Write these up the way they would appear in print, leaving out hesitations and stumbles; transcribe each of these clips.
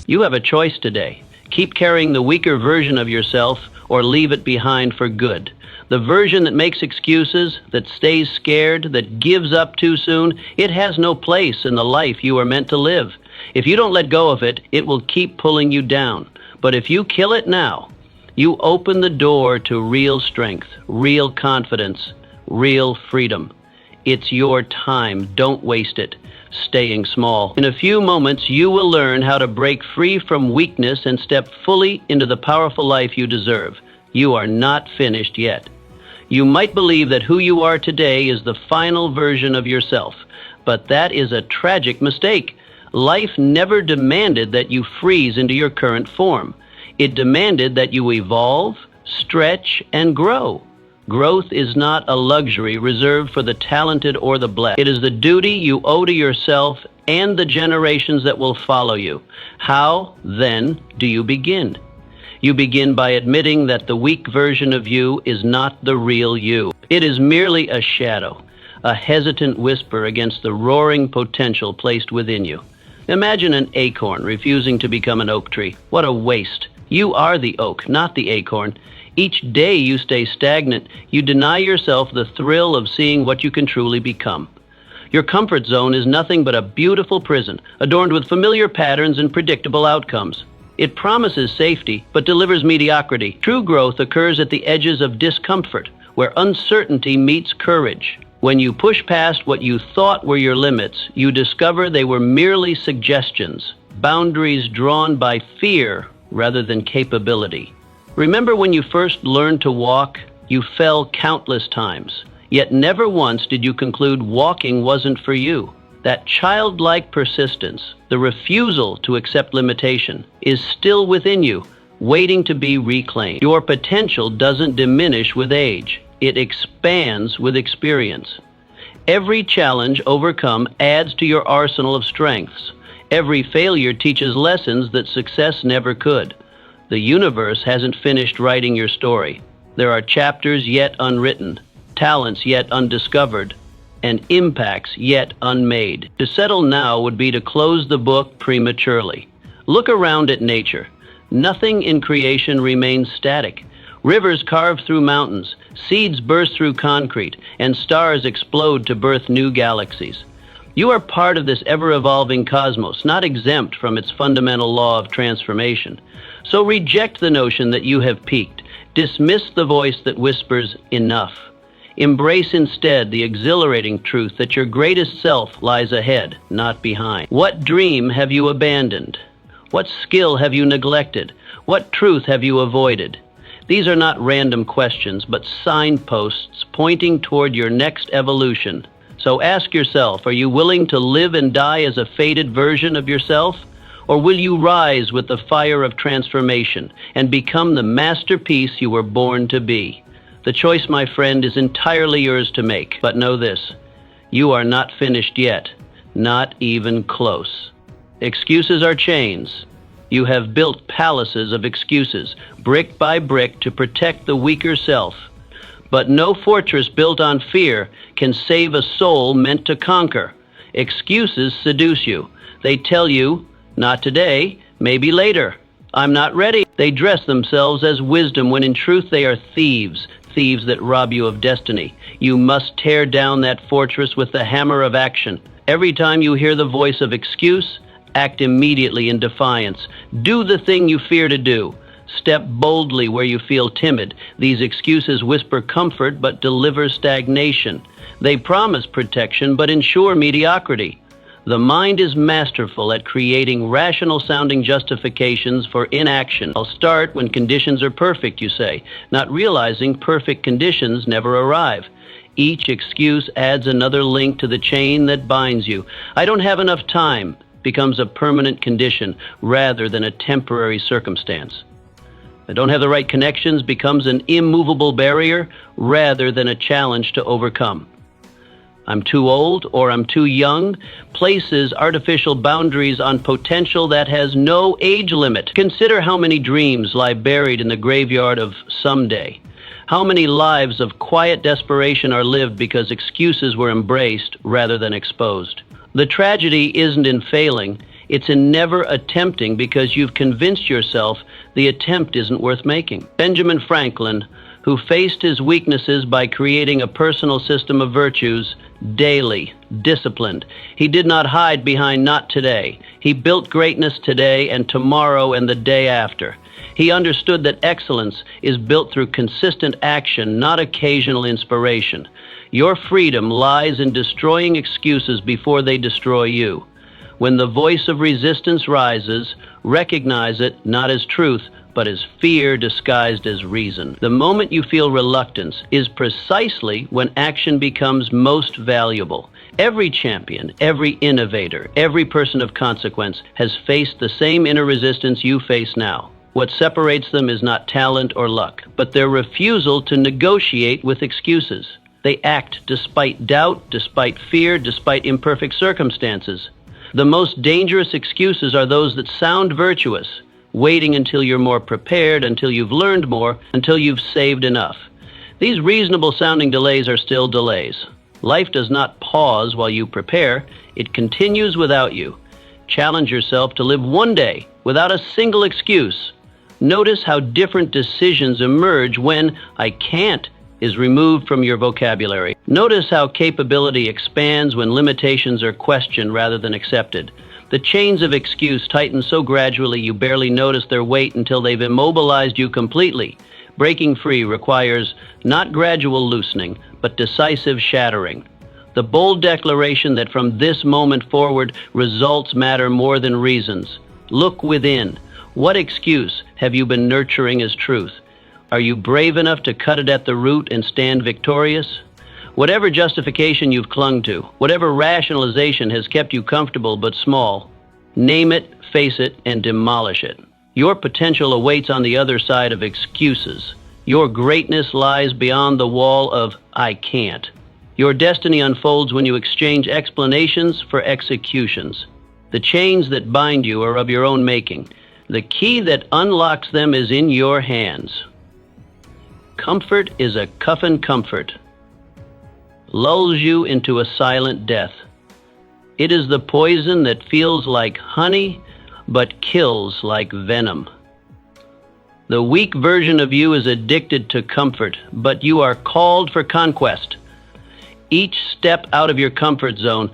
You have a choice today. Keep carrying the weaker version of yourself or leave it behind for good. The version that makes excuses, that stays scared, that gives up too soon, it has no place in the life you are meant to live. If you don't let go of it, it will keep pulling you down. But if you kill it now, you open the door to real strength, real confidence, real freedom. It's your time. Don't waste it staying small. In a few moments, you will learn how to break free from weakness and step fully into the powerful life you deserve. You are not finished yet. You might believe that who you are today is the final version of yourself, but that is a tragic mistake. Life never demanded that you freeze into your current form. It demanded that you evolve, stretch, and grow. Growth is not a luxury reserved for the talented or the blessed. It is the duty you owe to yourself and the generations that will follow you. How, then, do you begin? You begin by admitting that the weak version of you is not the real you. It is merely a shadow, a hesitant whisper against the roaring potential placed within you. Imagine an acorn refusing to become an oak tree. What a waste. You are the oak, not the acorn. Each day you stay stagnant, you deny yourself the thrill of seeing what you can truly become. Your comfort zone is nothing but a beautiful prison, adorned with familiar patterns and predictable outcomes. It promises safety, but delivers mediocrity. True growth occurs at the edges of discomfort, where uncertainty meets courage. When you push past what you thought were your limits, you discover they were merely suggestions, boundaries drawn by fear rather than capability. Remember when you first learned to walk? You fell countless times, yet never once did you conclude walking wasn't for you. That childlike persistence, the refusal to accept limitation, is still within you, waiting to be reclaimed. Your potential doesn't diminish with age. It expands with experience. Every challenge overcome adds to your arsenal of strengths. Every failure teaches lessons that success never could. The universe hasn't finished writing your story. There are chapters yet unwritten, talents yet undiscovered, and impacts yet unmade. To settle now would be to close the book prematurely. Look around at nature. Nothing in creation remains static. Rivers carve through mountains, seeds burst through concrete, and stars explode to birth new galaxies. You are part of this ever-evolving cosmos, not exempt from its fundamental law of transformation. So reject the notion that you have peaked. Dismiss the voice that whispers, "Enough." Embrace instead the exhilarating truth that your greatest self lies ahead, not behind. What dream have you abandoned? What skill have you neglected? What truth have you avoided? These are not random questions, but signposts pointing toward your next evolution. So ask yourself, are you willing to live and die as a faded version of yourself? Or will you rise with the fire of transformation and become the masterpiece you were born to be? The choice, my friend, is entirely yours to make. But know this, you are not finished yet, not even close. Excuses are chains. You have built palaces of excuses, brick by brick, to protect the weaker self. But no fortress built on fear can save a soul meant to conquer. Excuses seduce you. They tell you, not today, maybe later. I'm not ready. They dress themselves as wisdom when in truth they are thieves, thieves that rob you of destiny. You must tear down that fortress with the hammer of action. Every time you hear the voice of excuse, act immediately in defiance. Do the thing you fear to do. Step boldly where you feel timid. These excuses whisper comfort but deliver stagnation. They promise protection but ensure mediocrity. The mind is masterful at creating rational-sounding justifications for inaction. I'll start when conditions are perfect, you say, not realizing perfect conditions never arrive. Each excuse adds another link to the chain that binds you. I don't have enough time becomes a permanent condition rather than a temporary circumstance. I don't have the right connections becomes an immovable barrier rather than a challenge to overcome. I'm too old or I'm too young places artificial boundaries on potential that has no age limit. Consider how many dreams lie buried in the graveyard of someday. How many lives of quiet desperation are lived because excuses were embraced rather than exposed. The tragedy isn't in failing, It's in never attempting because you've convinced yourself the attempt isn't worth making. Benjamin Franklin, who faced his weaknesses by creating a personal system of virtues, daily, disciplined. He did not hide behind "not today." He built greatness today and tomorrow and the day after. He understood that excellence is built through consistent action, not occasional inspiration. Your freedom lies in destroying excuses before they destroy you. When the voice of resistance rises, recognize it not as truth, but as fear disguised as reason. The moment you feel reluctance is precisely when action becomes most valuable. Every champion, every innovator, every person of consequence has faced the same inner resistance you face now. What separates them is not talent or luck, but their refusal to negotiate with excuses. They act despite doubt, despite fear, despite imperfect circumstances. The most dangerous excuses are those that sound virtuous, waiting until you're more prepared, until you've learned more, until you've saved enough. These reasonable-sounding delays are still delays. Life does not pause while you prepare. It continues without you. Challenge yourself to live one day without a single excuse. Notice how different decisions emerge when "I can't" is removed from your vocabulary. Notice how capability expands when limitations are questioned rather than accepted. The chains of excuse tighten so gradually you barely notice their weight until they've immobilized you completely. Breaking free requires not gradual loosening, but decisive shattering. The bold declaration that from this moment forward, results matter more than reasons. Look within. What excuse have you been nurturing as truth? Are you brave enough to cut it at the root and stand victorious? Whatever justification you've clung to, whatever rationalization has kept you comfortable but small, name it, face it, and demolish it. Your potential awaits on the other side of excuses. Your greatness lies beyond the wall of "I can't." Your destiny unfolds when you exchange explanations for executions. The chains that bind you are of your own making. The key that unlocks them is in your hands. Comfort is a coffin comfort. Lulls you into a silent death. It is the poison that feels like honey, but kills like venom. The weak version of you is addicted to comfort, but you are called for conquest. Each step out of your comfort zone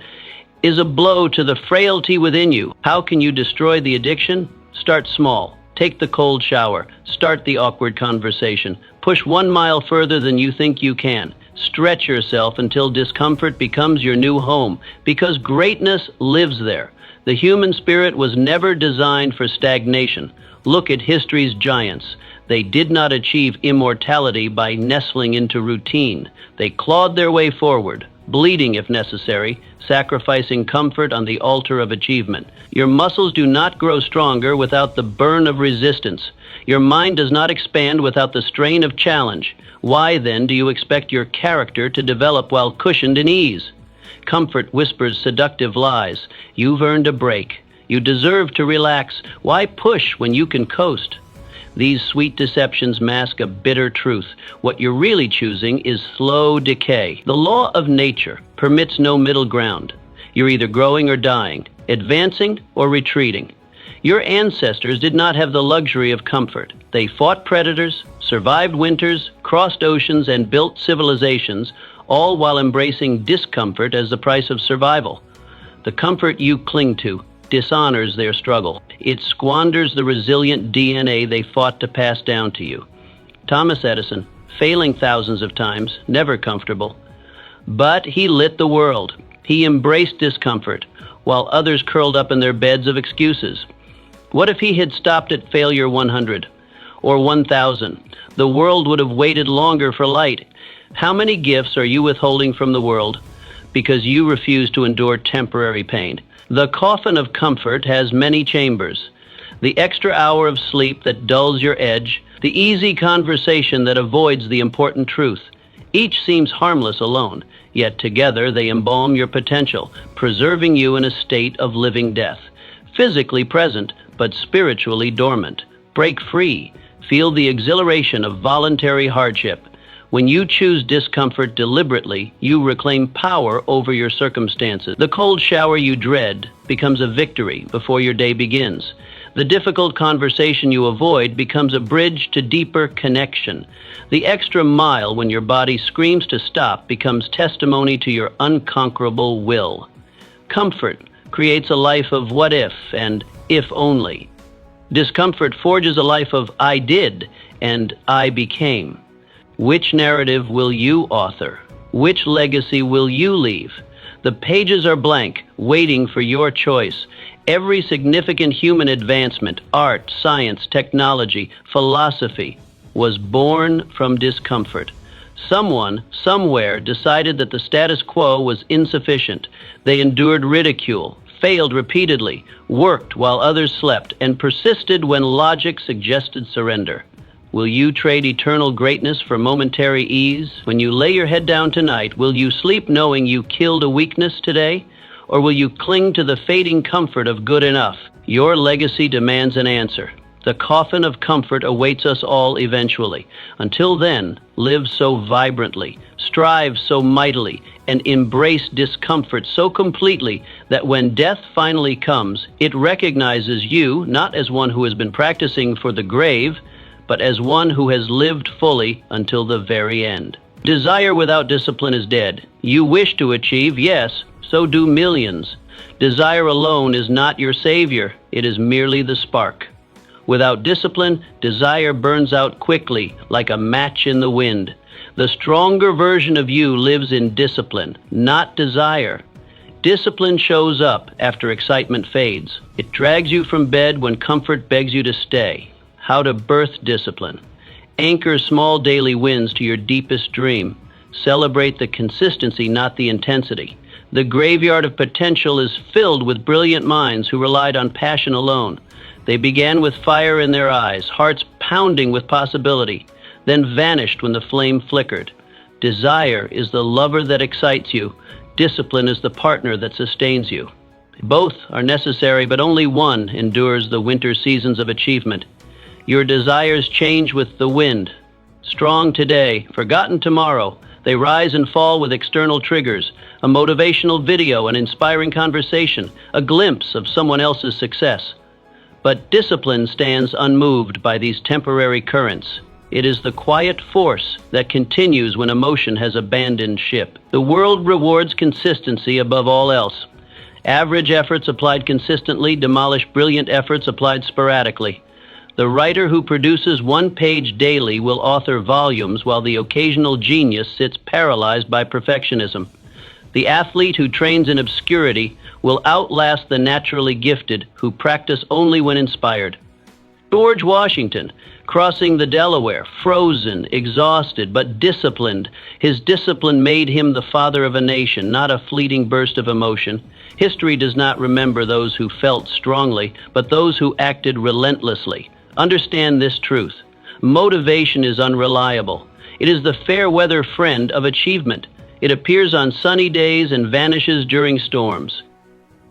is a blow to the frailty within you. How can you destroy the addiction? Start small. Take the cold shower. Start the awkward conversation. Push 1 mile further than you think you can. Stretch yourself until discomfort becomes your new home, because greatness lives there. The human spirit was never designed for stagnation. Look at history's giants. They did not achieve immortality by nestling into routine. They clawed their way forward, bleeding if necessary, sacrificing comfort on the altar of achievement. Your muscles do not grow stronger without the burn of resistance. Your mind does not expand without the strain of challenge. Why, then, do you expect your character to develop while cushioned in ease? Comfort whispers seductive lies. You've earned a break. You deserve to relax. Why push when you can coast? These sweet deceptions mask a bitter truth. What you're really choosing is slow decay. The law of nature permits no middle ground. You're either growing or dying, advancing or retreating. Your ancestors did not have the luxury of comfort. They fought predators, survived winters, crossed oceans, and built civilizations, all while embracing discomfort as the price of survival. The comfort you cling to dishonors their struggle. It squanders the resilient DNA they fought to pass down to you. Thomas Edison, failing thousands of times, never comfortable. But he lit the world. He embraced discomfort, while others curled up in their beds of excuses. What if he had stopped at failure 100 or 1,000? The world would have waited longer for light. How many gifts are you withholding from the world because you refuse to endure temporary pain? The coffin of comfort has many chambers. The extra hour of sleep that dulls your edge, the easy conversation that avoids the important truth. Each seems harmless alone, yet together they embalm your potential, preserving you in a state of living death. Physically present, but spiritually dormant. Break free. Feel the exhilaration of voluntary hardship. When you choose discomfort deliberately, you reclaim power over your circumstances. The cold shower you dread becomes a victory before your day begins. The difficult conversation you avoid becomes a bridge to deeper connection. The extra mile when your body screams to stop becomes testimony to your unconquerable will. Comfort creates a life of what if and if only. Discomfort forges a life of I did and I became. Which narrative will you author? Which legacy will you leave? The pages are blank, waiting for your choice. Every significant human advancement, art, science, technology, philosophy, was born from discomfort. Someone, somewhere, decided that the status quo was insufficient. They endured ridicule, failed repeatedly, worked while others slept, and persisted when logic suggested surrender. Will you trade eternal greatness for momentary ease? When you lay your head down tonight, will you sleep knowing you killed a weakness today? Or will you cling to the fading comfort of good enough? Your legacy demands an answer. The coffin of comfort awaits us all eventually. Until then, live so vibrantly, strive so mightily, and embrace discomfort so completely that when death finally comes, it recognizes you not as one who has been practicing for the grave, but as one who has lived fully until the very end. Desire without discipline is dead. You wish to achieve, yes, so do millions. Desire alone is not your savior, it is merely the spark. Without discipline, desire burns out quickly, like a match in the wind. The stronger version of you lives in discipline, not desire. Discipline shows up after excitement fades. It drags you from bed when comfort begs you to stay. How to birth discipline. Anchor small daily wins to your deepest dream. Celebrate the consistency, not the intensity. The graveyard of potential is filled with brilliant minds who relied on passion alone. They began with fire in their eyes, hearts pounding with possibility, then vanished when the flame flickered. Desire is the lover that excites you. Discipline is the partner that sustains you. Both are necessary, but only one endures the winter seasons of achievement. Your desires change with the wind. Strong today, forgotten tomorrow. They rise and fall with external triggers, a motivational video, an inspiring conversation, a glimpse of someone else's success. But discipline stands unmoved by these temporary currents. It is the quiet force that continues when emotion has abandoned ship. The world rewards consistency above all else. Average efforts applied consistently demolish brilliant efforts applied sporadically. The writer who produces one page daily will author volumes while the occasional genius sits paralyzed by perfectionism. The athlete who trains in obscurity will outlast the naturally gifted who practice only when inspired. George Washington, crossing the Delaware, frozen, exhausted, but disciplined. His discipline made him the father of a nation, not a fleeting burst of emotion. History does not remember those who felt strongly, but those who acted relentlessly. Understand this truth. Motivation is unreliable. It is the fair weather friend of achievement. It appears on sunny days and vanishes during storms.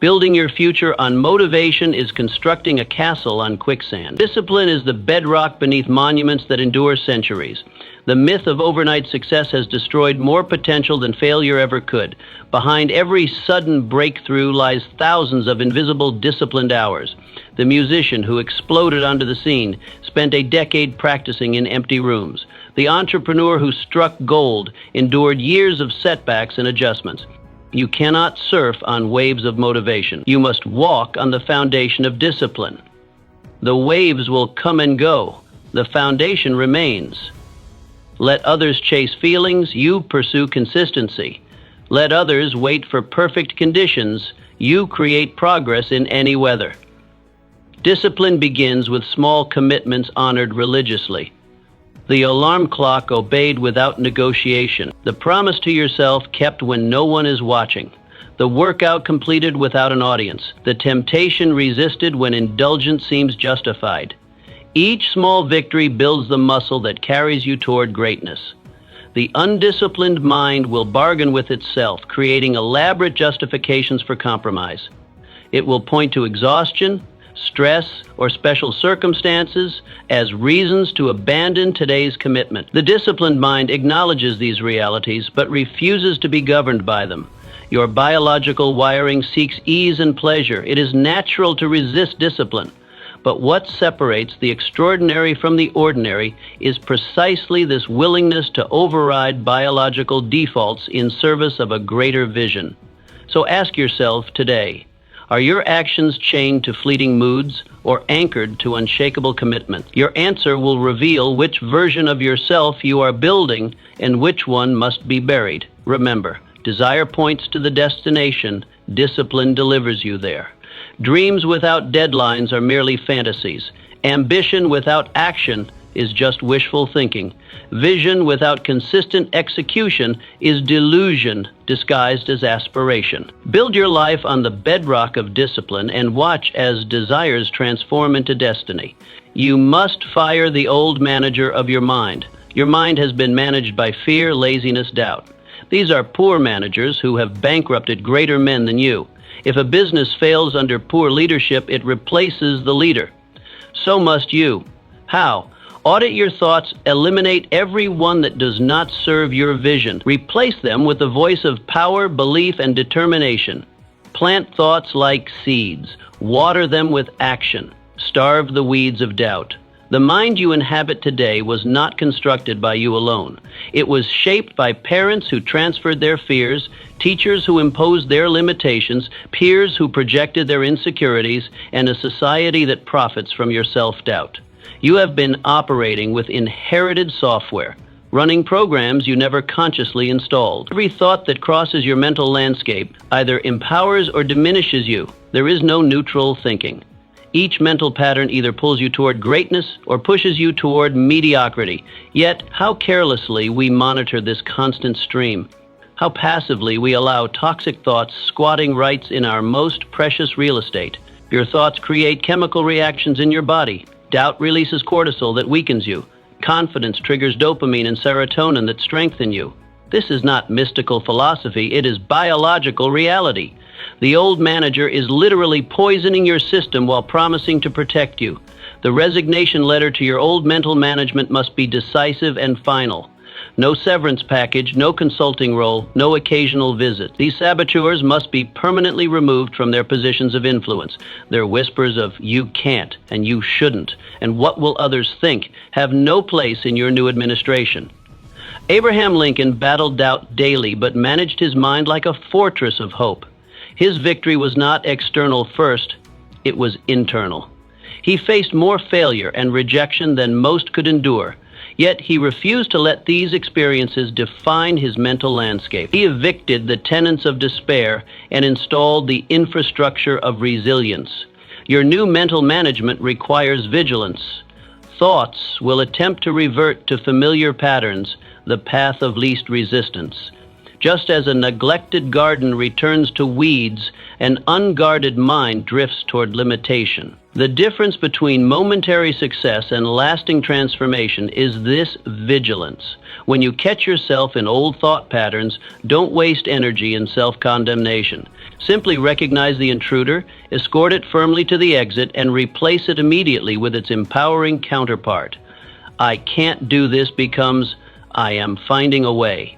Building your future on motivation is constructing a castle on quicksand. Discipline is the bedrock beneath monuments that endure centuries. The myth of overnight success has destroyed more potential than failure ever could. Behind every sudden breakthrough lies thousands of invisible disciplined hours. The musician who exploded onto the scene spent a decade practicing in empty rooms. The entrepreneur who struck gold endured years of setbacks and adjustments. You cannot surf on waves of motivation. You must walk on the foundation of discipline. The waves will come and go. The foundation remains. Let others chase feelings. You pursue consistency. Let others wait for perfect conditions. You create progress in any weather. Discipline begins with small commitments honored religiously. The alarm clock obeyed without negotiation. The promise to yourself kept when no one is watching. The workout completed without an audience. The temptation resisted when indulgence seems justified. Each small victory builds the muscle that carries you toward greatness. The undisciplined mind will bargain with itself, creating elaborate justifications for compromise. It will point to exhaustion, stress, or special circumstances as reasons to abandon today's commitment. The disciplined mind acknowledges these realities but refuses to be governed by them. Your biological wiring seeks ease and pleasure. It is natural to resist discipline. But what separates the extraordinary from the ordinary is precisely this willingness to override biological defaults in service of a greater vision. So ask yourself today, are your actions chained to fleeting moods or anchored to unshakable commitment? Your answer will reveal which version of yourself you are building and which one must be buried. Remember, desire points to the destination, discipline delivers you there. Dreams without deadlines are merely fantasies. Ambition without action is just wishful thinking. Vision without consistent execution is delusion disguised as aspiration. Build your life on the bedrock of discipline and watch as desires transform into destiny. You must fire the old manager of your mind. Your mind has been managed by fear, laziness, doubt. These are poor managers who have bankrupted greater men than you. If a business fails under poor leadership, it replaces the leader. So must you. How? Audit your thoughts, eliminate every one that does not serve your vision. Replace them with the voice of power, belief, and determination. Plant thoughts like seeds. Water them with action. Starve the weeds of doubt. The mind you inhabit today was not constructed by you alone. It was shaped by parents who transferred their fears, teachers who imposed their limitations, peers who projected their insecurities, and a society that profits from your self-doubt. You have been operating with inherited software, running programs you never consciously installed. Every thought that crosses your mental landscape either empowers or diminishes you. There is no neutral thinking. Each mental pattern either pulls you toward greatness or pushes you toward mediocrity. Yet, how carelessly we monitor this constant stream. How passively we allow toxic thoughts squatting rights in our most precious real estate. Your thoughts create chemical reactions in your body. Doubt releases cortisol that weakens you. Confidence triggers dopamine and serotonin that strengthen you. This is not mystical philosophy, it is biological reality. The old manager is literally poisoning your system while promising to protect you. The resignation letter to your old mental management must be decisive and final. No severance package, no consulting role, no occasional visit. These saboteurs must be permanently removed from their positions of influence. Their whispers of "you can't" and "you shouldn't" and "what will others think" have no place in your new administration. Abraham Lincoln battled doubt daily but managed his mind like a fortress of hope. His victory was not external first, it was internal. He faced more failure and rejection than most could endure, yet he refused to let these experiences define his mental landscape. He evicted the tenants of despair and installed the infrastructure of resilience. Your new mental management requires vigilance. Thoughts will attempt to revert to familiar patterns, the path of least resistance. Just as a neglected garden returns to weeds, an unguarded mind drifts toward limitation. The difference between momentary success and lasting transformation is this vigilance. When you catch yourself in old thought patterns, don't waste energy in self-condemnation. Simply recognize the intruder, escort it firmly to the exit, and replace it immediately with its empowering counterpart. "I can't do this" becomes "I am finding a way."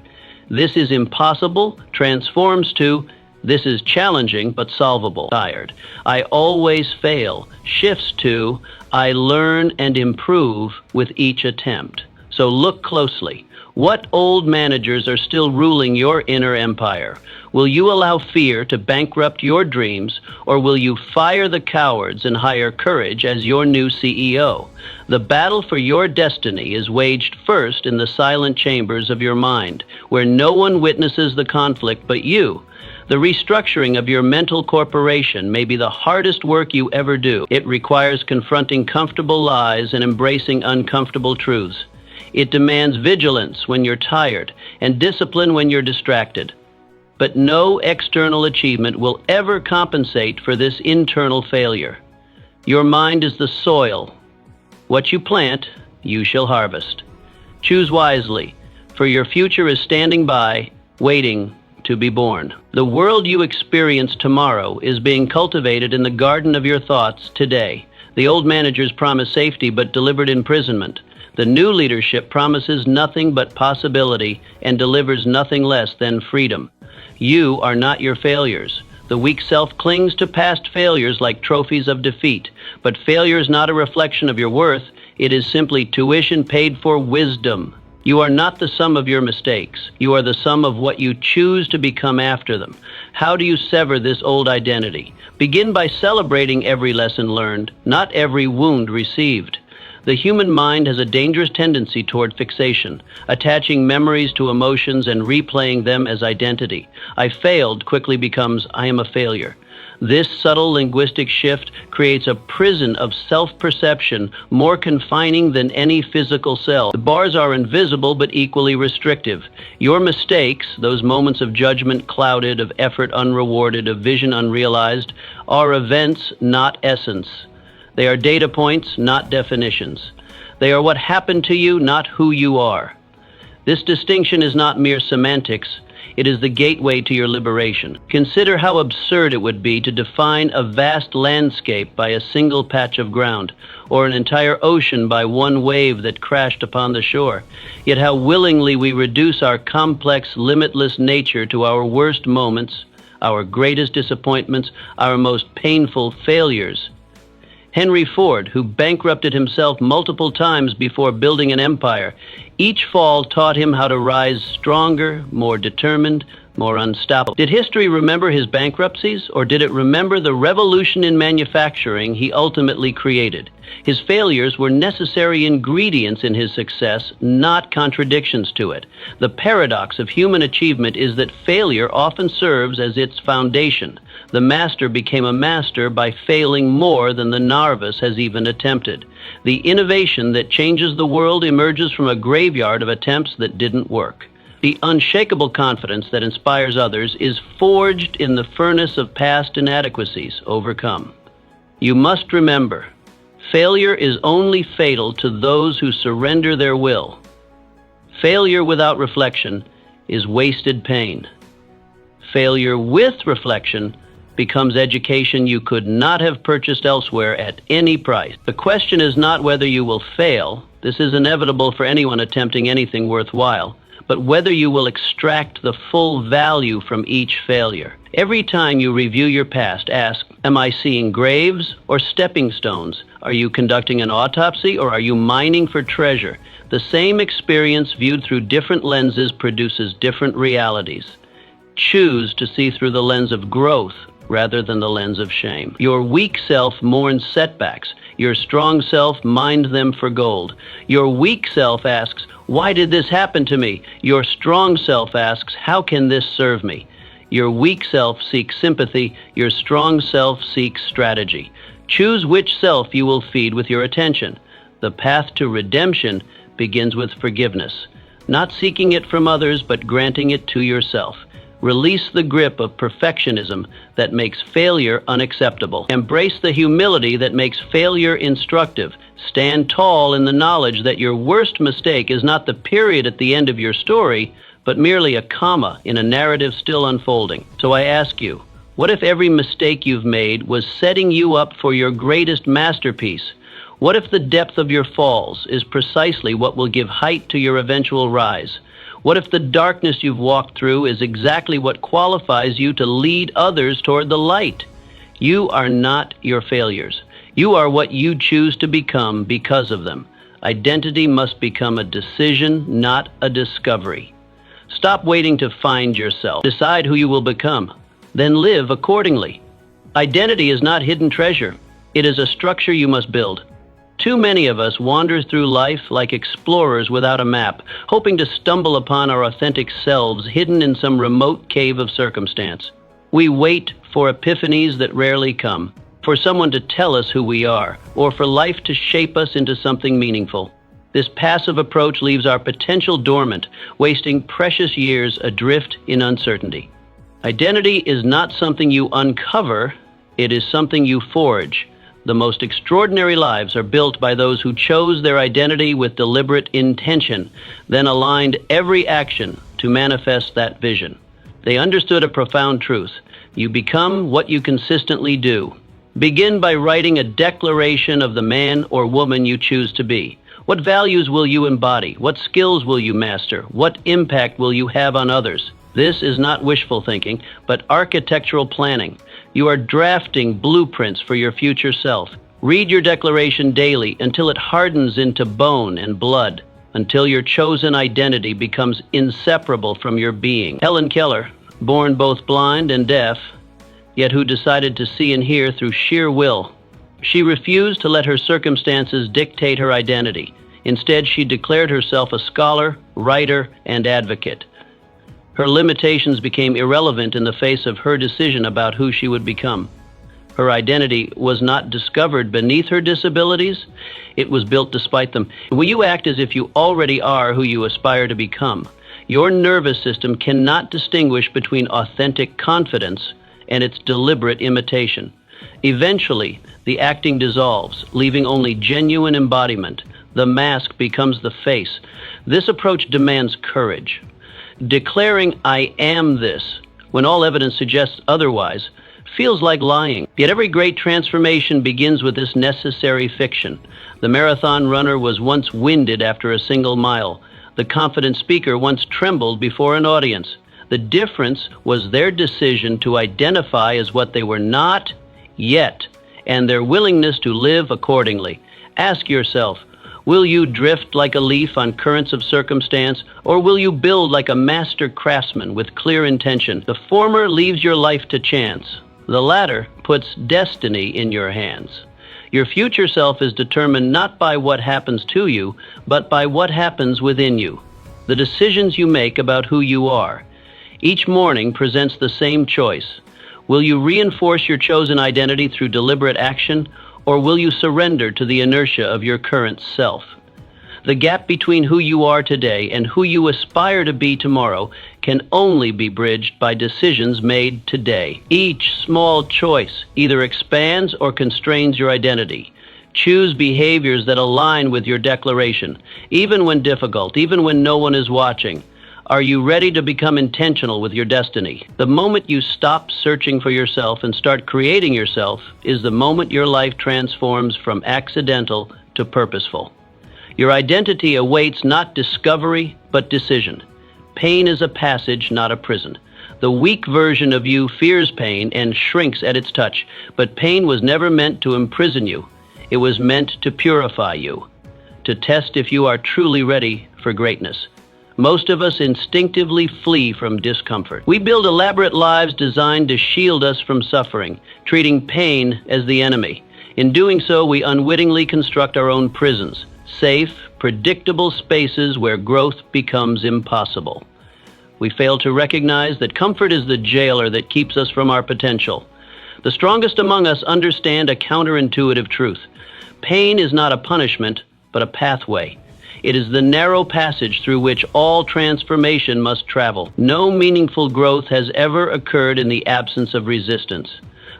"This is impossible" transforms to "this is challenging but solvable." Tired. "I always fail" shifts to "I learn and improve with each attempt." So look closely. What old managers are still ruling your inner empire? Will you allow fear to bankrupt your dreams, or will you fire the cowards and hire courage as your new CEO? The battle for your destiny is waged first in the silent chambers of your mind, where no one witnesses the conflict but you. The restructuring of your mental corporation may be the hardest work you ever do. It requires confronting comfortable lies and embracing uncomfortable truths. It demands vigilance when you're tired and discipline when you're distracted. But no external achievement will ever compensate for this internal failure. Your mind is the soil. What you plant, you shall harvest. Choose wisely, for your future is standing by, waiting to be born. The world you experience tomorrow is being cultivated in the garden of your thoughts today. The old managers promise safety but delivered imprisonment. The new leadership promises nothing but possibility and delivers nothing less than freedom. You are not your failures. The weak self clings to past failures like trophies of defeat, but failure is not a reflection of your worth. It is simply tuition paid for wisdom. You are not the sum of your mistakes. You are the sum of what you choose to become after them. How do you sever this old identity? Begin by celebrating every lesson learned, not every wound received. The human mind has a dangerous tendency toward fixation, attaching memories to emotions and replaying them as identity. I failed quickly becomes I am a failure. This subtle linguistic shift creates a prison of self-perception more confining than any physical cell. The bars are invisible but equally restrictive. Your mistakes, those moments of judgment clouded, of effort unrewarded, of vision unrealized, are events, not essence. They are data points, not definitions. They are what happened to you, not who you are. This distinction is not mere semantics. It is the gateway to your liberation. Consider how absurd it would be to define a vast landscape by a single patch of ground, or an entire ocean by one wave that crashed upon the shore. Yet how willingly we reduce our complex, limitless nature to our worst moments, our greatest disappointments, our most painful failures. Henry Ford, who bankrupted himself multiple times before building an empire, each fall taught him how to rise stronger, more determined, more unstoppable. Did history remember his bankruptcies, or did it remember the revolution in manufacturing he ultimately created? His failures were necessary ingredients in his success, not contradictions to it. The paradox of human achievement is that failure often serves as its foundation. The master became a master by failing more than the novice has even attempted. The innovation that changes the world emerges from a graveyard of attempts that didn't work. The unshakable confidence that inspires others is forged in the furnace of past inadequacies overcome. You must remember, failure is only fatal to those who surrender their will. Failure without reflection is wasted pain. Failure with reflection becomes education you could not have purchased elsewhere at any price. The question is not whether you will fail. This is inevitable for anyone attempting anything worthwhile. But whether you will extract the full value from each failure. Every time you review your past, ask, am I seeing graves or stepping stones? Are you conducting an autopsy or are you mining for treasure? The same experience viewed through different lenses produces different realities. Choose to see through the lens of growth rather than the lens of shame. Your weak self mourns setbacks. Your strong self mined them for gold. Your weak self asks, why did this happen to me? Your strong self asks, how can this serve me? Your weak self seeks sympathy. Your strong self seeks strategy. Choose which self you will feed with your attention. The path to redemption begins with forgiveness, not seeking it from others, but granting it to yourself. Release the grip of perfectionism that makes failure unacceptable. Embrace the humility that makes failure instructive. Stand tall in the knowledge that your worst mistake is not the period at the end of your story, but merely a comma in a narrative still unfolding. So I ask you, what if every mistake you've made was setting you up for your greatest masterpiece? What if the depth of your falls is precisely what will give height to your eventual rise? What if the darkness you've walked through is exactly what qualifies you to lead others toward the light? You are not your failures. You are what you choose to become because of them. Identity must become a decision, not a discovery. Stop waiting to find yourself. Decide who you will become. Then live accordingly. Identity is not hidden treasure. It is a structure you must build. Too many of us wander through life like explorers without a map, hoping to stumble upon our authentic selves hidden in some remote cave of circumstance. We wait for epiphanies that rarely come, for someone to tell us who we are, or for life to shape us into something meaningful. This passive approach leaves our potential dormant, wasting precious years adrift in uncertainty. Identity is not something you uncover, it is something you forge. The most extraordinary lives are built by those who chose their identity with deliberate intention, then aligned every action to manifest that vision. They understood a profound truth. You become what you consistently do. Begin by writing a declaration of the man or woman you choose to be. What values will you embody? What skills will you master? What impact will you have on others? This is not wishful thinking, but architectural planning. You are drafting blueprints for your future self. Read your declaration daily until it hardens into bone and blood, until your chosen identity becomes inseparable from your being. Helen Keller, born both blind and deaf, yet who decided to see and hear through sheer will. She refused to let her circumstances dictate her identity. Instead, she declared herself a scholar, writer, and advocate. Her limitations became irrelevant in the face of her decision about who she would become. Her identity was not discovered beneath her disabilities, it was built despite them. When you act as if you already are who you aspire to become, your nervous system cannot distinguish between authentic confidence and its deliberate imitation. Eventually, the acting dissolves, leaving only genuine embodiment. The mask becomes the face. This approach demands courage. Declaring, "I am this," when all evidence suggests otherwise, feels like lying. Yet every great transformation begins with this necessary fiction. The marathon runner was once winded after a single mile. The confident speaker once trembled before an audience. The difference was their decision to identify as what they were not yet, and their willingness to live accordingly. Ask yourself, will you drift like a leaf on currents of circumstance, or will you build like a master craftsman with clear intention? The former leaves your life to chance. The latter puts destiny in your hands. Your future self is determined not by what happens to you, but by what happens within you. The decisions you make about who you are. Each morning presents the same choice. Will you reinforce your chosen identity through deliberate action, or will you surrender to the inertia of your current self? The gap between who you are today and who you aspire to be tomorrow can only be bridged by decisions made today. Each small choice either expands or constrains your identity. Choose behaviors that align with your declaration, even when difficult, even when no one is watching. Are you ready to become intentional with your destiny? The moment you stop searching for yourself and start creating yourself is the moment your life transforms from accidental to purposeful. Your identity awaits not discovery, but decision. Pain is a passage, not a prison. The weak version of you fears pain and shrinks at its touch, but pain was never meant to imprison you. It was meant to purify you, to test if you are truly ready for greatness. Most of us instinctively flee from discomfort. We build elaborate lives designed to shield us from suffering, treating pain as the enemy. In doing so, we unwittingly construct our own prisons, safe, predictable spaces where growth becomes impossible. We fail to recognize that comfort is the jailer that keeps us from our potential. The strongest among us understand a counterintuitive truth. Pain is not a punishment, but a pathway. It is the narrow passage through which all transformation must travel. No meaningful growth has ever occurred in the absence of resistance.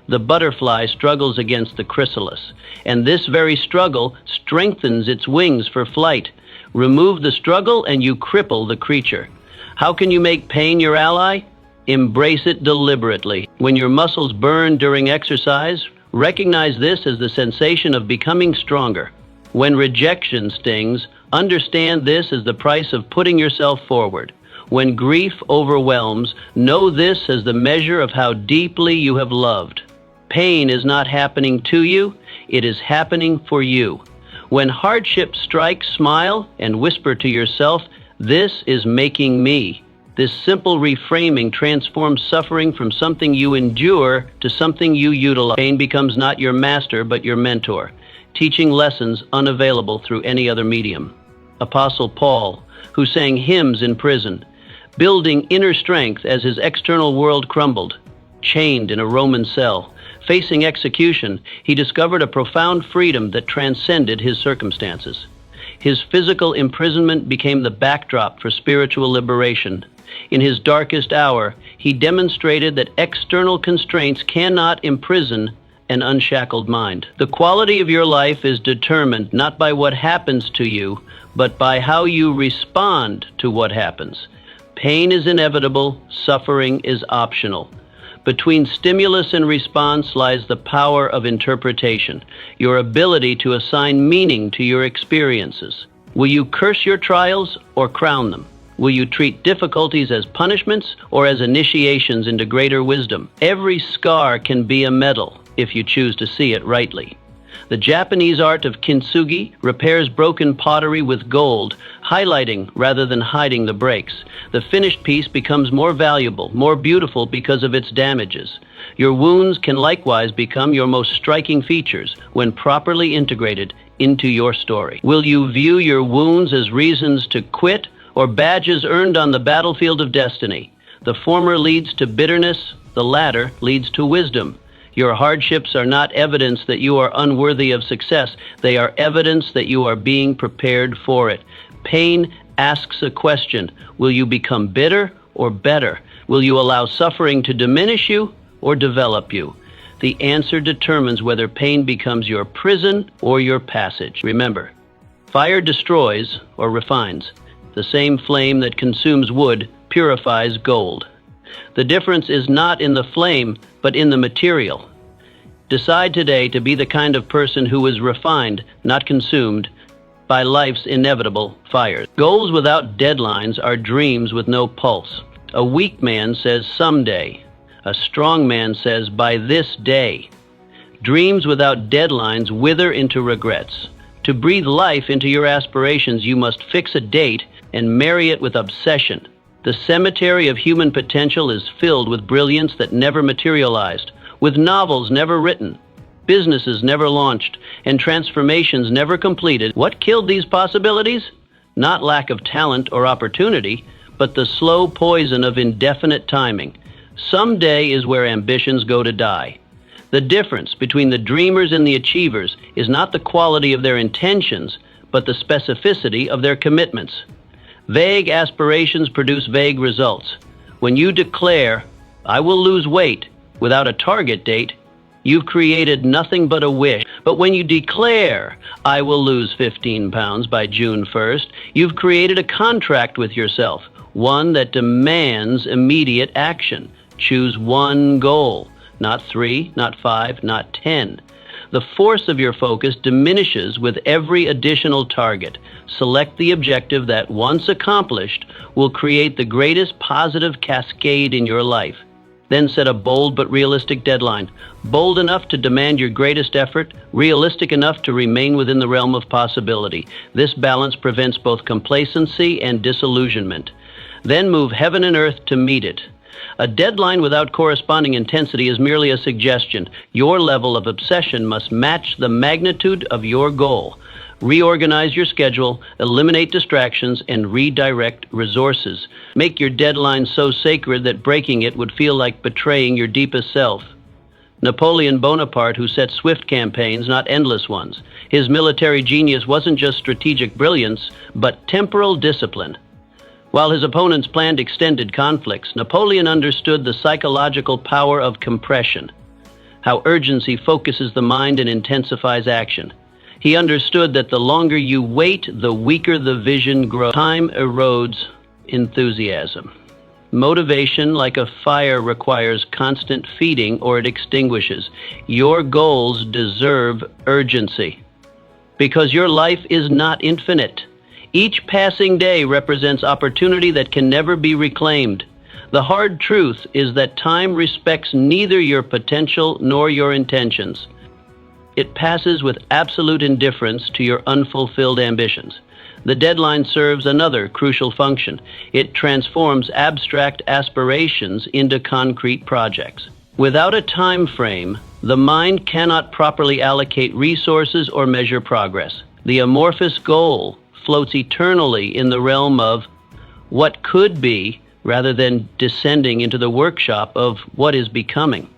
The butterfly struggles against the chrysalis, and this very struggle strengthens its wings for flight. Remove the struggle and you cripple the creature. How can you make pain your ally? Embrace it deliberately. When your muscles burn during exercise, recognize this as the sensation of becoming stronger. When rejection stings, understand this as the price of putting yourself forward. When grief overwhelms, know this as the measure of how deeply you have loved. Pain is not happening to you, it is happening for you. When hardship strikes, smile and whisper to yourself, "This is making me." This simple reframing transforms suffering from something you endure to something you utilize. Pain becomes not your master, but your mentor, teaching lessons unavailable through any other medium. Apostle Paul, who sang hymns in prison, building inner strength as his external world crumbled, chained in a Roman cell, facing execution, he discovered a profound freedom that transcended his circumstances. His physical imprisonment became the backdrop for spiritual liberation. In his darkest hour, he demonstrated that external constraints cannot imprison an unshackled mind. The quality of your life is determined not by what happens to you, but by how you respond to what happens. Pain is inevitable, suffering is optional. Between stimulus and response lies the power of interpretation, your ability to assign meaning to your experiences. Will you curse your trials or crown them? Will you treat difficulties as punishments or as initiations into greater wisdom? Every scar can be a medal if you choose to see it rightly. The Japanese art of kintsugi repairs broken pottery with gold, highlighting rather than hiding the breaks. The finished piece becomes more valuable, more beautiful because of its damages. Your wounds can likewise become your most striking features when properly integrated into your story. Will you view your wounds as reasons to quit or badges earned on the battlefield of destiny? The former leads to bitterness, the latter leads to wisdom. Your hardships are not evidence that you are unworthy of success. They are evidence that you are being prepared for it. Pain asks a question. Will you become bitter or better? Will you allow suffering to diminish you or develop you? The answer determines whether pain becomes your prison or your passage. Remember, fire destroys or refines. The same flame that consumes wood purifies gold. The difference is not in the flame, but in the material. Decide today to be the kind of person who is refined, not consumed, by life's inevitable fires. Goals without deadlines are dreams with no pulse. A weak man says someday. A strong man says by this day. Dreams without deadlines wither into regrets. To breathe life into your aspirations, you must fix a date and marry it with obsession. The cemetery of human potential is filled with brilliance that never materialized, with novels never written, businesses never launched, and transformations never completed. What killed these possibilities? Not lack of talent or opportunity, but the slow poison of indefinite timing. Someday is where ambitions go to die. The difference between the dreamers and the achievers is not the quality of their intentions, but the specificity of their commitments. Vague aspirations produce vague results. When you declare, "I will lose weight," without a target date, you've created nothing but a wish. But when you declare, "I will lose 15 pounds by June 1st, you've created a contract with yourself, one that demands immediate action. Choose one goal, not 3, not 5, not 10. The force of your focus diminishes with every additional target. Select the objective that, once accomplished, will create the greatest positive cascade in your life. Then set a bold but realistic deadline. Bold enough to demand your greatest effort, realistic enough to remain within the realm of possibility. This balance prevents both complacency and disillusionment. Then move heaven and earth to meet it. A deadline without corresponding intensity is merely a suggestion. Your level of obsession must match the magnitude of your goal. Reorganize your schedule, eliminate distractions, and redirect resources. Make your deadline so sacred that breaking it would feel like betraying your deepest self. Napoleon Bonaparte, who set swift campaigns, not endless ones. His military genius wasn't just strategic brilliance, but temporal discipline. While his opponents planned extended conflicts, Napoleon understood the psychological power of compression, how urgency focuses the mind and intensifies action. He understood that the longer you wait, the weaker the vision grows. Time erodes enthusiasm. Motivation, like a fire, requires constant feeding or it extinguishes. Your goals deserve urgency, because your life is not infinite. Each passing day represents opportunity that can never be reclaimed. The hard truth is that time respects neither your potential nor your intentions. It passes with absolute indifference to your unfulfilled ambitions. The deadline serves another crucial function. It transforms abstract aspirations into concrete projects. Without a time frame, the mind cannot properly allocate resources or measure progress. The amorphous goal floats eternally in the realm of what could be rather than descending into the workshop of what is becoming.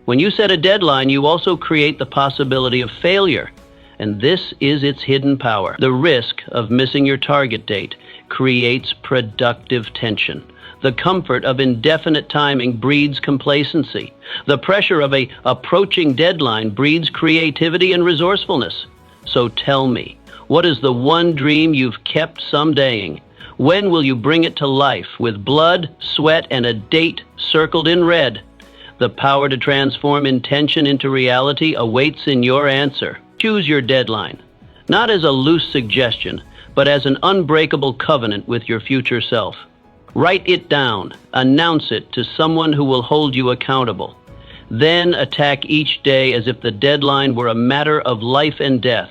When you set a deadline, you also create the possibility of failure, and this is its hidden power. The risk of missing your target date creates productive tension. The comfort of indefinite timing breeds complacency. The pressure of an approaching deadline breeds creativity and resourcefulness. So tell me, what is the one dream you've kept somedaying? When will you bring it to life with blood, sweat, and a date circled in red? The power to transform intention into reality awaits in your answer. Choose your deadline, not as a loose suggestion, but as an unbreakable covenant with your future self. Write it down, announce it to someone who will hold you accountable. Then attack each day as if the deadline were a matter of life and death,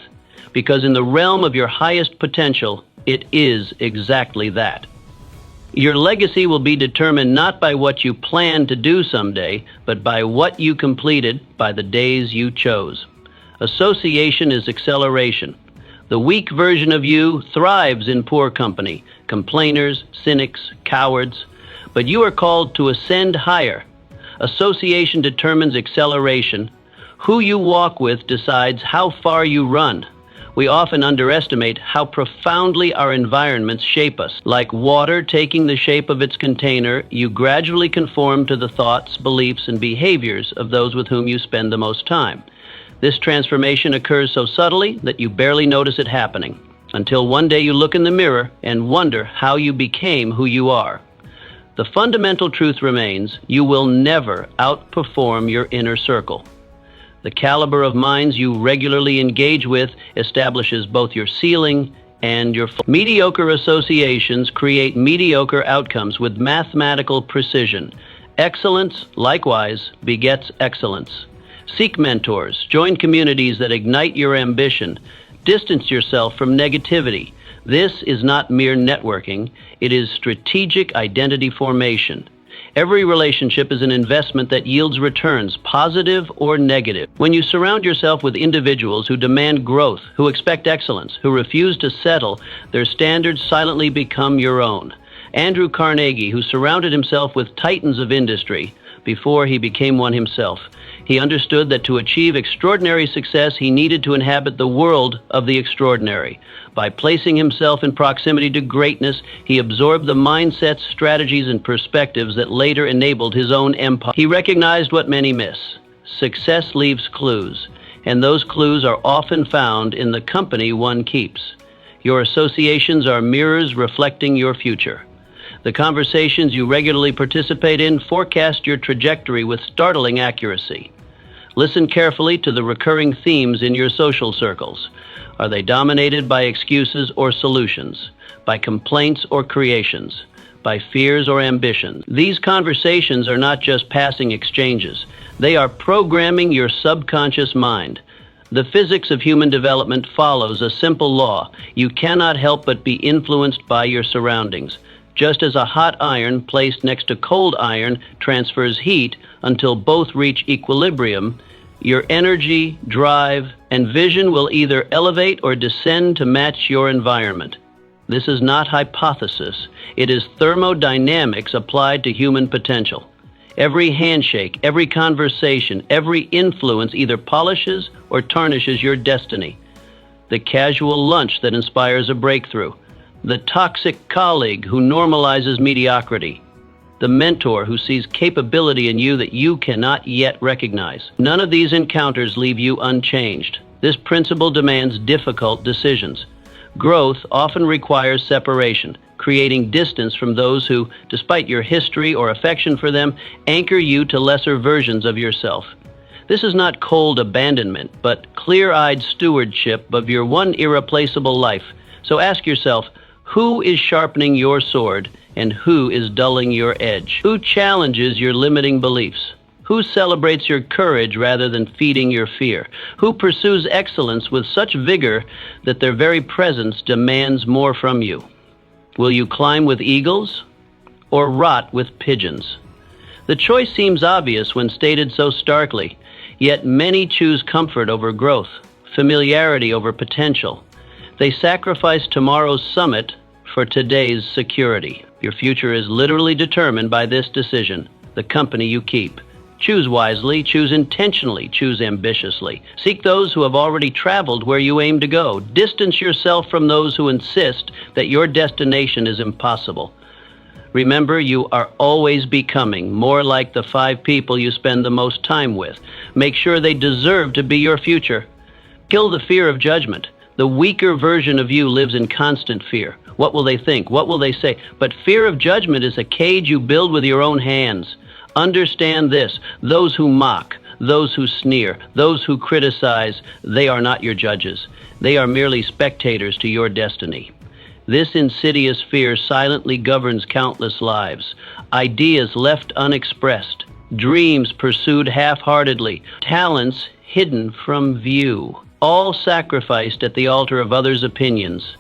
because in the realm of your highest potential, it is exactly that. Your legacy will be determined not by what you plan to do someday, but by what you completed, by the days you chose. Association is acceleration. The weak version of you thrives in poor company, complainers, cynics, cowards, but you are called to ascend higher. Association determines acceleration. Who you walk with decides how far you run. We often underestimate how profoundly our environments shape us. Like water taking the shape of its container, you gradually conform to the thoughts, beliefs, and behaviors of those with whom you spend the most time. This transformation occurs so subtly that you barely notice it happening, until one day you look in the mirror and wonder how you became who you are. The fundamental truth remains: you will never outperform your inner circle. The caliber of minds you regularly engage with establishes both your ceiling and your floor. Mediocre associations create mediocre outcomes with mathematical precision. Excellence, likewise, begets excellence. Seek mentors, join communities that ignite your ambition, distance yourself from negativity. This is not mere networking, it is strategic identity formation. Every relationship is an investment that yields returns, positive or negative. When you surround yourself with individuals who demand growth, who expect excellence, who refuse to settle, their standards silently become your own. Andrew Carnegie, who surrounded himself with titans of industry before he became one himself, he understood that to achieve extraordinary success, he needed to inhabit the world of the extraordinary. By placing himself in proximity to greatness, he absorbed the mindsets, strategies, and perspectives that later enabled his own empire. He recognized what many miss. Success leaves clues, and those clues are often found in the company one keeps. Your associations are mirrors reflecting your future. The conversations you regularly participate in forecast your trajectory with startling accuracy. Listen carefully to the recurring themes in your social circles. Are they dominated by excuses or solutions? By complaints or creations? By fears or ambitions? These conversations are not just passing exchanges. They are programming your subconscious mind. The physics of human development follows a simple law. You cannot help but be influenced by your surroundings. Just as a hot iron placed next to cold iron transfers heat until both reach equilibrium, your energy, drive, and vision will either elevate or descend to match your environment. This is not hypothesis. It is thermodynamics applied to human potential. Every handshake, every conversation, every influence either polishes or tarnishes your destiny. The casual lunch that inspires a breakthrough. The toxic colleague who normalizes mediocrity. The mentor who sees capability in you that you cannot yet recognize. None of these encounters leave you unchanged. This principle demands difficult decisions. Growth often requires separation, creating distance from those who, despite your history or affection for them, anchor you to lesser versions of yourself. This is not cold abandonment, but clear-eyed stewardship of your one irreplaceable life. So ask yourself, who is sharpening your sword and who is dulling your edge? Who challenges your limiting beliefs? Who celebrates your courage rather than feeding your fear? Who pursues excellence with such vigor that their very presence demands more from you? Will you climb with eagles or rot with pigeons? The choice seems obvious when stated so starkly, yet many choose comfort over growth, familiarity over potential. They sacrifice tomorrow's summit for today's security. Your future is literally determined by this decision, the company you keep. Choose wisely, choose intentionally, choose ambitiously. Seek those who have already traveled where you aim to go. Distance yourself from those who insist that your destination is impossible. Remember, you are always becoming more like the 5 people you spend the most time with. Make sure they deserve to be your future. Kill the fear of judgment. The weaker version of you lives in constant fear. What will they think? What will they say? But fear of judgment is a cage you build with your own hands. Understand this: those who mock, those who sneer, those who criticize, they are not your judges. They are merely spectators to your destiny. This insidious fear silently governs countless lives. Ideas left unexpressed, dreams pursued half-heartedly, talents hidden from view, all sacrificed at the altar of others' opinions.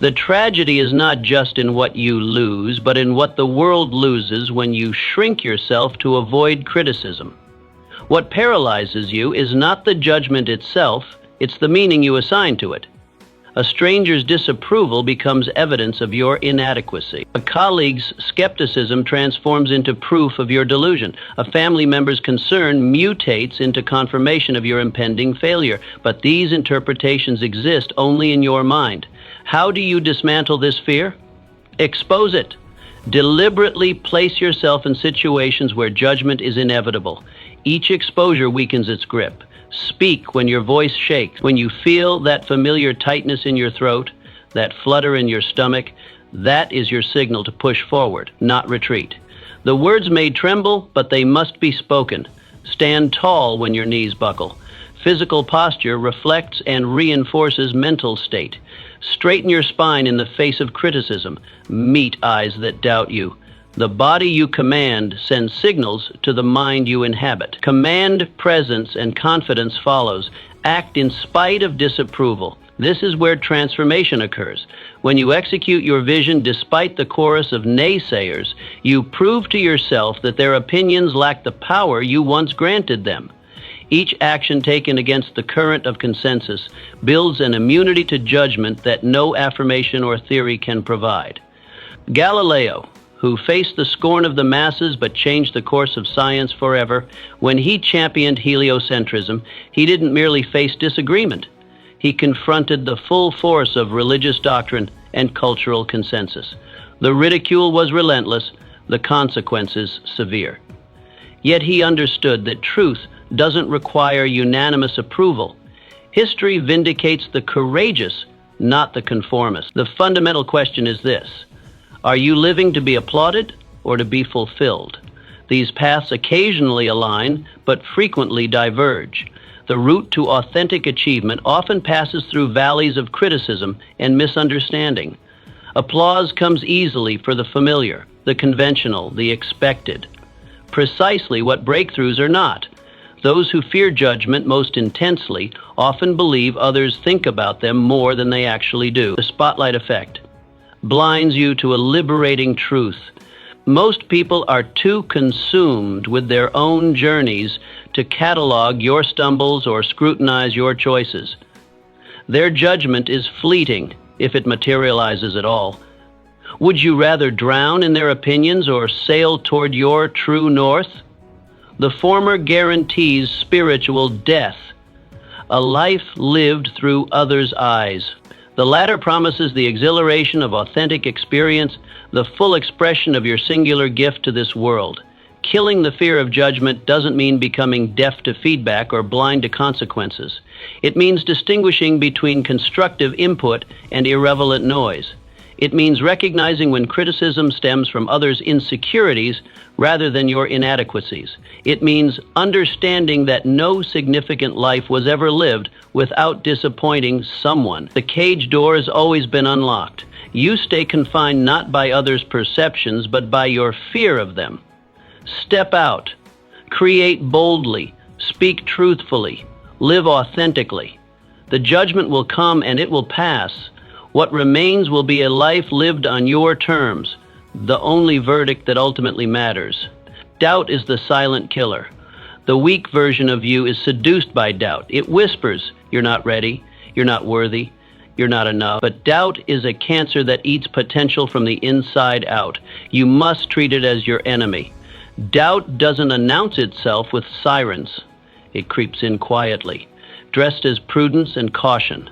The tragedy is not just in what you lose, but in what the world loses when you shrink yourself to avoid criticism. What paralyzes you is not the judgment itself, it's the meaning you assign to it. A stranger's disapproval becomes evidence of your inadequacy. A colleague's skepticism transforms into proof of your delusion. A family member's concern mutates into confirmation of your impending failure. But these interpretations exist only in your mind. How do you dismantle this fear? Expose it. Deliberately place yourself in situations where judgment is inevitable. Each exposure weakens its grip. Speak when your voice shakes, when you feel that familiar tightness in your throat, that flutter in your stomach. That is your signal to push forward, not retreat. The words may tremble, but they must be spoken. Stand tall when your knees buckle. Physical posture reflects and reinforces mental state. Straighten your spine in the face of criticism. Meet eyes that doubt you. The body you command sends signals to the mind you inhabit. Command presence and confidence follows. Act in spite of disapproval. This is where transformation occurs. When you execute your vision despite the chorus of naysayers, you prove to yourself that their opinions lack the power you once granted them. Each action taken against the current of consensus builds an immunity to judgment that no affirmation or theory can provide. Galileo, who faced the scorn of the masses but changed the course of science forever, when he championed heliocentrism, he didn't merely face disagreement. He confronted the full force of religious doctrine and cultural consensus. The ridicule was relentless, the consequences severe. Yet he understood that truth doesn't require unanimous approval. History vindicates the courageous, not the conformist. The fundamental question is this: are you living to be applauded or to be fulfilled? These paths occasionally align, but frequently diverge. The route to authentic achievement often passes through valleys of criticism and misunderstanding. Applause comes easily for the familiar, the conventional, the expected. Precisely what breakthroughs are not. Those who fear judgment most intensely often believe others think about them more than they actually do. The spotlight effect blinds you to a liberating truth. Most people are too consumed with their own journeys to catalog your stumbles or scrutinize your choices. Their judgment is fleeting, if it materializes at all. Would you rather drown in their opinions or sail toward your true north? The former guarantees spiritual death, a life lived through others' eyes. The latter promises the exhilaration of authentic experience, the full expression of your singular gift to this world. Killing the fear of judgment doesn't mean becoming deaf to feedback or blind to consequences. It means distinguishing between constructive input and irrelevant noise. It means recognizing when criticism stems from others' insecurities rather than your inadequacies. It means understanding that no significant life was ever lived without disappointing someone. The cage door has always been unlocked. You stay confined not by others' perceptions, but by your fear of them. Step out. Create boldly. Speak truthfully. Live authentically. The judgment will come and it will pass. What remains will be a life lived on your terms, the only verdict that ultimately matters. Doubt is the silent killer. The weak version of you is seduced by doubt. It whispers, "You're not ready, you're not worthy, you're not enough." But doubt is a cancer that eats potential from the inside out. You must treat it as your enemy. Doubt doesn't announce itself with sirens. It creeps in quietly, dressed as prudence and caution.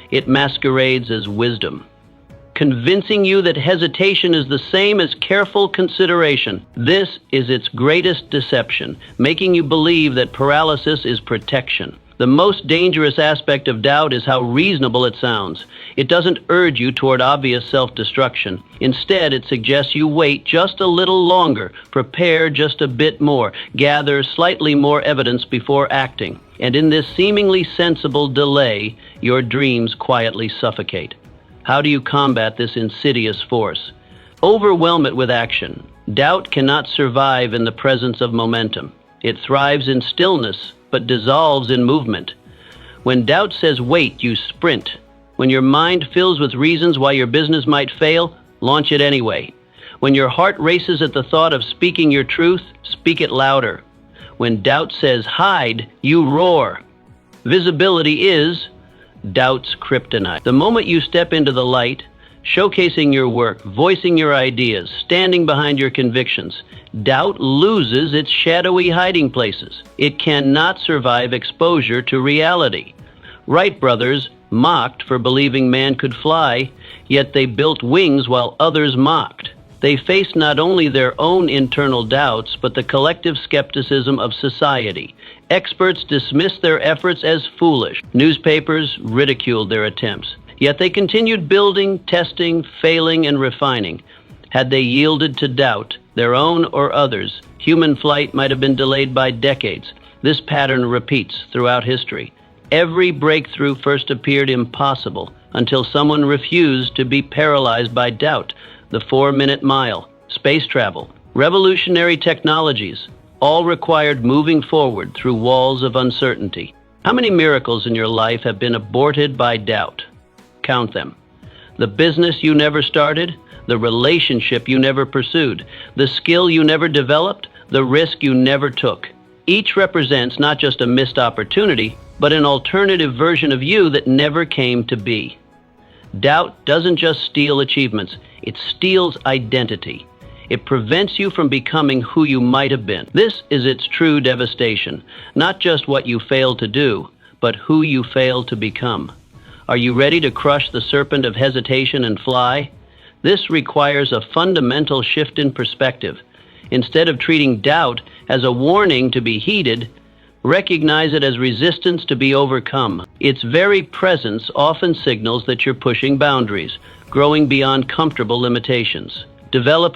It masquerades as wisdom, convincing you that hesitation is the same as careful consideration. This is its greatest deception, making you believe that paralysis is protection. The most dangerous aspect of doubt is how reasonable it sounds. It doesn't urge you toward obvious self-destruction. Instead, it suggests you wait just a little longer, prepare just a bit more, gather slightly more evidence before acting. And in this seemingly sensible delay, your dreams quietly suffocate. How do you combat this insidious force? Overwhelm it with action. Doubt cannot survive in the presence of momentum. It thrives in stillness, but dissolves in movement. When doubt says wait, you sprint. When your mind fills with reasons why your business might fail, launch it anyway. When your heart races at the thought of speaking your truth, speak it louder. When doubt says hide, you roar. Visibility is doubt's kryptonite. The moment you step into the light, showcasing your work, voicing your ideas, standing behind your convictions, doubt loses its shadowy hiding places. It cannot survive exposure to reality. Wright brothers mocked for believing man could fly, yet they built wings while others mocked. They faced not only their own internal doubts, but the collective skepticism of society. Experts dismissed their efforts as foolish. Newspapers ridiculed their attempts. Yet they continued building, testing, failing, and refining. Had they yielded to doubt, their own or others, human flight might have been delayed by decades. This pattern repeats throughout history. Every breakthrough first appeared impossible until someone refused to be paralyzed by doubt. The 4-minute mile, space travel, revolutionary technologies, all required moving forward through walls of uncertainty. How many miracles in your life have been aborted by doubt? Count them. The business you never started, the relationship you never pursued, the skill you never developed, the risk you never took. Each represents not just a missed opportunity, but an alternative version of you that never came to be. Doubt doesn't just steal achievements, it steals identity. It prevents you from becoming who you might have been. This is its true devastation, not just what you failed to do, but who you failed to become. Are you ready to crush the serpent of hesitation and fly? This requires a fundamental shift in perspective. Instead of treating doubt as a warning to be heeded, recognize it as resistance to be overcome. Its very presence often signals that you're pushing boundaries, growing beyond comfortable limitations. Develop a